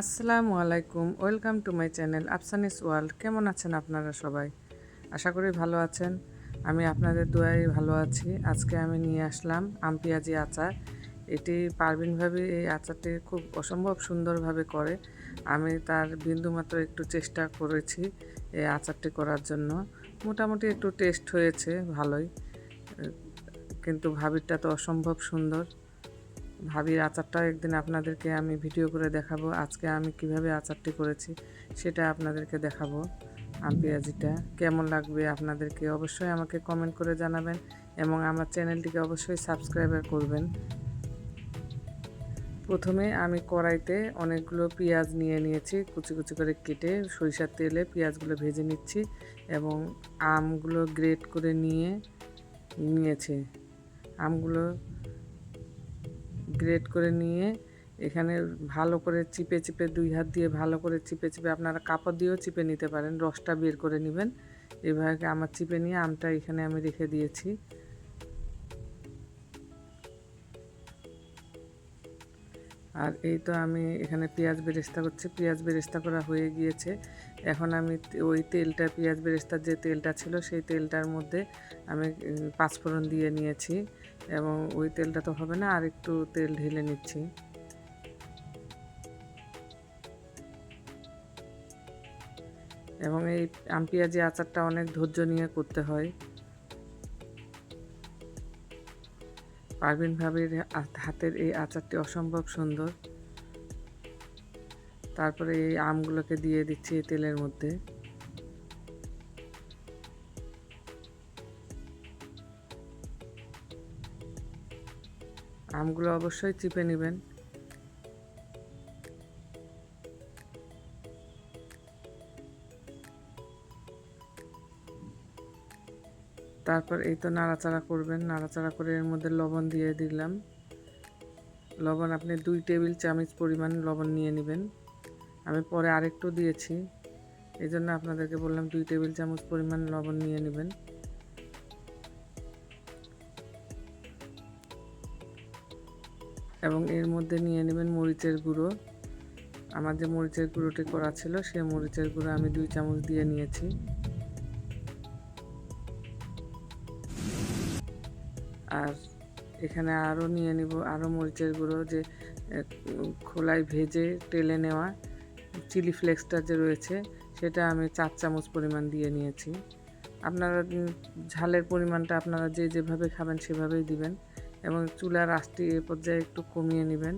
আসসালামু আলাইকুম, welcome to my channel Afsani's world. কেমন আছেন আপনারা সবাই? আশা করি ভালো আছেন। আমি আপনাদের দোয়ায় ভালো আছি। আজকে আমি নিয়ে আসলাম আম পেঁয়াজি আচার। এটি পারভিন ভাবি এই আচারটি খুব অসম্ভব সুন্দরভাবে করে। আমি তার বিন্দুমাত্র একটু চেষ্টা করেছি এই আচারটি করার জন্য। মোটামুটি একটু টেস্ট হয়েছে ভালোই, কিন্তু ভাবিরটা তো অসম্ভব সুন্দর। ভাবির আচারটা একদিন আপনাদেরকে আমি ভিডিও করে দেখাবো। আজকে আমি কিভাবে আচারটি করেছি সেটা আপনাদেরকে দেখাবো। আম পেঁয়াজিটা কেমন লাগবে আপনাদেরকে অবশ্যই আমাকে কমেন্ট করে জানাবেন এবং আমার চ্যানেলটিকে অবশ্যই সাবস্ক্রাইব করবেন। প্রথমে আমি কড়াইতে অনেকগুলো পেঁয়াজ নিয়েছি, কুচি কুচি করে কেটে সরিষার তেলে পেঁয়াজগুলো ভেজে নিচ্ছি এবং আমগুলো গ্রেট করে নিয়েছি। আমগুলো গ্রেট করে নিয়ে এখানে ভালো করে চিপে চিপে, দুই হাত দিয়ে ভালো করে চিপে চিপে, আপনারা কাপড় দিয়েও চিপে নিতে পারেন, রসটা বের করে নেবেন। এভাবে আমার চিপে নিয়ে আমটা এখানে আমি রেখে দিয়েছি। আর এই তো আমি এখানে পেঁয়াজ বেরেস্তা করছি। পেঁয়াজ বেরেস্তা করা হয়ে গিয়েছে। এখন আমি ওই তেলটা, পেঁয়াজ বেরেস্তার যে তেলটা ছিল সেই তেলটার মধ্যে আমি পাঁচফোড়ন দিয়ে নিয়েছি এবং ওই তেলটা তো হবে না, আর একটু তেল ঢেলে নিচ্ছি। এবং এই আম পেঁয়াজি আচারটা অনেক ধৈর্য নিয়ে করতে হয়। পারভিন ভাবির হাতের এই আচারটি অসম্ভব সুন্দর। তারপরে এই আমগুলোকে দিয়ে দিচ্ছি এই তেলের মধ্যে। আমগুলো অবশ্যই চিপে নেবেন। তারপর এই তো নাড়াচাড়া করবেন। নাড়াচাড়া করে এর মধ্যে লবণ দিয়ে দিলাম। লবণ আপনি 2 টেবিল চামচ পরিমাণ লবণ নিয়ে নেবেন। আমি পরে আরেকটু দিয়েছি, এই জন্য আপনাদেরকে বললাম 2 টেবিল চামচ পরিমাণ লবণ নিয়ে নেবেন। এবং এর মধ্যে নিয়ে নেবেন মরিচের গুঁড়ো। আমার যে মরিচের গুঁড়োটি করা ছিল সেই মরিচের গুঁড়ো আমি 2 চামচ দিয়ে নিয়েছি। আর এখানে আরও নিয়ে নিব আরও মরিচের গুঁড়ো, যে খোলায় ভেজে তেলে নেওয়া চিলি ফ্লেক্সটা যে রয়েছে সেটা আমি 4 চামচ পরিমাণ দিয়ে নিয়েছি। আপনারা ঝালের পরিমাণটা আপনারা যেভাবে খাবেন সেভাবেই দিবেন এবং চুলার আঁচটি এ পর্যায়ে একটু কমিয়ে নেবেন।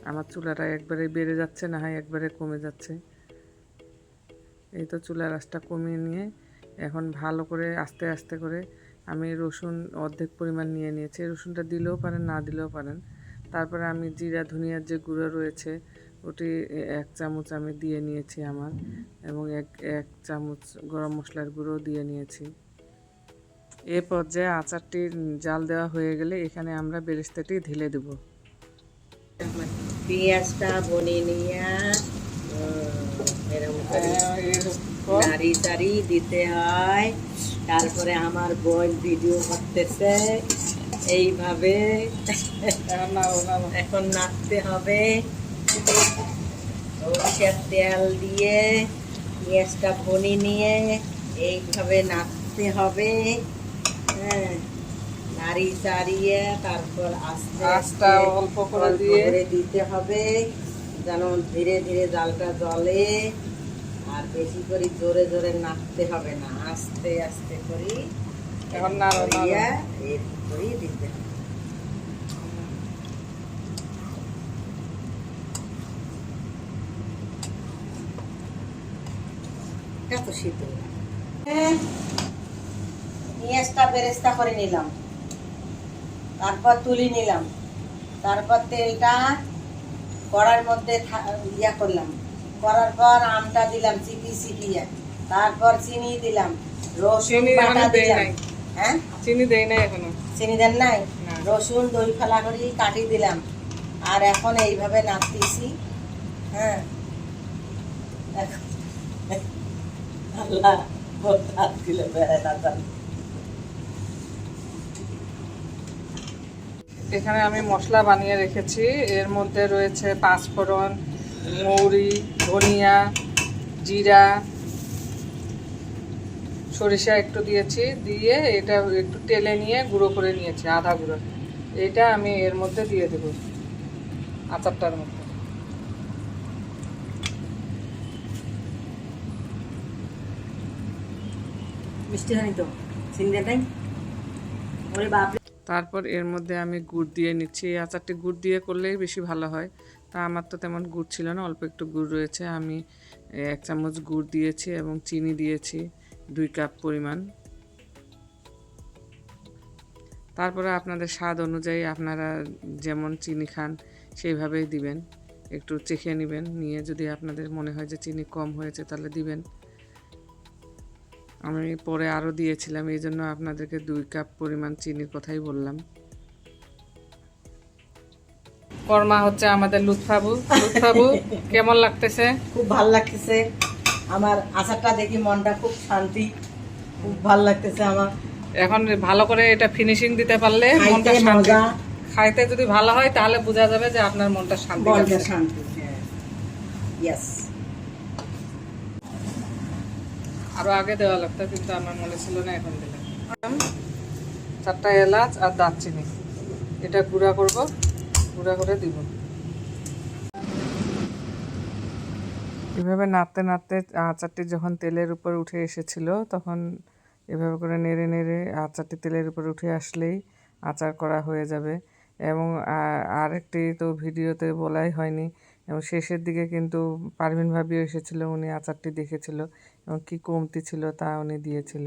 আমার চুলাটা একবারে বেড়ে যাচ্ছে, না হয় একবারে কমে যাচ্ছে। এই তো চুলার আঁচটা কমিয়ে নিয়ে এখন ভালো করে আস্তে আস্তে করে আমি রসুন অর্ধেক পরিমাণ নিয়ে নিয়েছি। রসুনটা দিলেও পারেন, না দিলেও পারেন। তারপরে আমি জিরা ধনিয়ার যে গুঁড়ো রয়েছে ওটি 1 চামচ আমি দিয়ে নিয়েছি আমার, এবং এক চামচ গরম মশলার গুঁড়ো দিয়ে নিয়েছি। এ পর্যায়ে আচারটি জাল দেওয়া হয়ে গেলে এখানে আমরা বেরেস্তাটি ঢেলে দেব। পেঁয়াজটা বনে নিয়ে নাড়ি চাড়ি দিতে হয়। তারপরে আমার বোন ভিডিও করতেছে এইভাবে, এখন নাড়তে হবে। সরষের তেল দিয়ে পেঁয়াজটা বনে নিয়ে এইভাবে নাড়তে হবে। হ্যাঁ, নাড়ি চাড়িয়ে তারপর আস্তে আস্তে অল্প করে দিতে হবে, যেন ধীরে ধীরে জালটা জ্বলে। আর বেশি করে জোরে জোরে নাড়তে হবে না, আস্তে আস্তে করে এরপরে দিতে হবে। এত শীত পেঁয়াজটা বেরেস্তা করে নিলাম, তারপর তুলে নিলাম। তারপর তেলটা কড়ার মধ্যে করলাম, করার পর আমটা দিলাম চিপিয়ে, তারপর চিনি দিলাম, রসুন বাটা দিলাম। হ্যাঁ, চিনি দেই নাই এখনো। চিনি দেন নাই? রসুন দই ফেলা করে কাটি দিলাম। আর এখন এইভাবে নাড়তেছি। হ্যাঁ, আল্লাহ হাত দিলে বেড়ে না। এখানে আমি মশলা বানিয়ে রেখেছি। এর মধ্যে রয়েছে পাঁচফোড়ন, মৌরি, ধনিয়া, জিরা, সরিষা একটু দিয়েছি, দিয়ে এটা একটু তেলে নিয়ে গুঁড়ো করে নিয়েছি, আধা গুঁড়ো। এটা আমি এর মধ্যে দিয়ে দেব, আচারটার মধ্যে। মিষ্টি হয়নি তো সিঙ্গাটাই ওরে বাপ। তারপর এর মধ্যে আমি গুড় দিয়ে নিচ্ছি। এই আচারটি গুড় দিয়ে করলেই বেশি ভালো হয়। তা আমার তো তেমন গুড় ছিল না, অল্প একটু গুড় রয়েছে। আমি 1 চামচ গুড় দিয়েছি এবং চিনি দিয়েছি 2 কাপ পরিমাণ। তারপরে আপনাদের স্বাদ অনুযায়ী আপনারা যেমন চিনি খান সেইভাবেই দিবেন। একটু চেখে নেবেন, নিয়ে যদি আপনাদের মনে হয় যে চিনি কম হয়েছে তাহলে দিবেন। আমি পরে আরও দিয়েছিলাম, এই জন্য আপনাদেরকে 2 কাপ পরিমাণ চিনির কথাই বললাম। কর্মা হচ্ছে আমাদের লুৎফাবু। লুৎফাবু, কেমন লাগতেছে? খুব ভাল লাগতেছে আমার আচারটা দেখি, মনটা খুব শান্তি, খুব ভাল লাগতেছে আমার। এখন ভালো করে এটা ফিনিশিং দিতে পারলে মনটা খাইতে শান্তি। মজা, খাইতে যদি ভালো হয় তাহলে বোঝা যাবে যে আপনার মনটা শান্তি মনটা লাগছে। শান্তি। ইয়েস। আরো আগে দেওয়া লাগতো, কিন্তু আমার মনে ছিল না, এখন দিলাম। 4টা এলাচ আর দারচিনি, এটা গুঁড়া করব, গুঁড়া করে দিব। এভাবে নাড়তে নাড়তে আচারটি যখন তেলের উপর উঠে এসেছিল, তখন এভাবে করে নেড়ে নেড়ে আচারটি তেলের উপর উঠে আসলেই আচার করা হয়ে যাবে। এবং আরেকটি তো ভিডিওতে বলাই হয়নি, এবং শেষের দিকে কিন্তু পারভিন ভাবিও এসেছিল, উনি আচারটি দেখেছিল এবং কি কমতি ছিল তা উনি দিয়েছিল।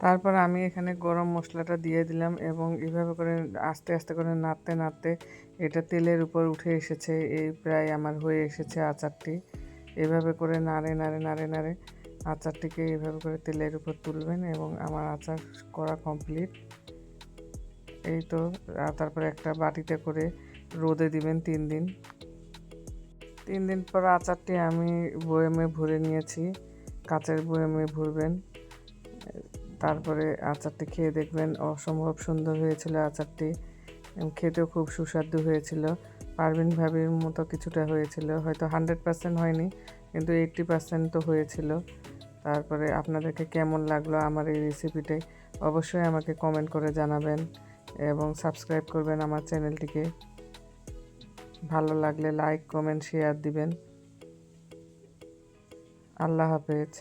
তারপর আমি এখানে গরম মশলাটা দিয়ে দিলাম এবং এভাবে করে আস্তে আস্তে করে নাড়তে নাড়তে এটা তেলের উপর উঠে এসেছে। এই প্রায় আমার হয়ে এসেছে আচারটি। এভাবে করে নাড়ে নাড়ে নাড়ে নাড়ে আচারটিকে এভাবে করে তেলের উপর তুলবেন এবং আমার আচার করা কমপ্লিট। এই তো। তারপরে একটা বাটিতে করে রোদে দিবেন 3 দিন। 3 দিন পর আচারটি আমি বয়ামে ভরে নিয়েছি, কাঁচের বয়ামে ভরবেন। তারপরে আচারটি খেয়ে দেখবেন, অসম্ভব সুন্দর হয়েছিল আচারটি, খেতেও খুব সুস্বাদু হয়েছিল। পারভিন ভাবির মতো কিছুটা হয়েছিল, হয়তো 100% হয়নি, কিন্তু 80% তো হয়েছিল। তারপরে আপনাদেরকে কেমন লাগলো আমার এই রেসিপিটাই অবশ্যই আমাকে কমেন্ট করে জানাবেন এবং সাবস্ক্রাইব করবেন আমার চ্যানেলটিকে। ভালো লাগলে লাইক, কমেন্ট, শেয়ার দিবেন। আল্লাহ হাফেজ।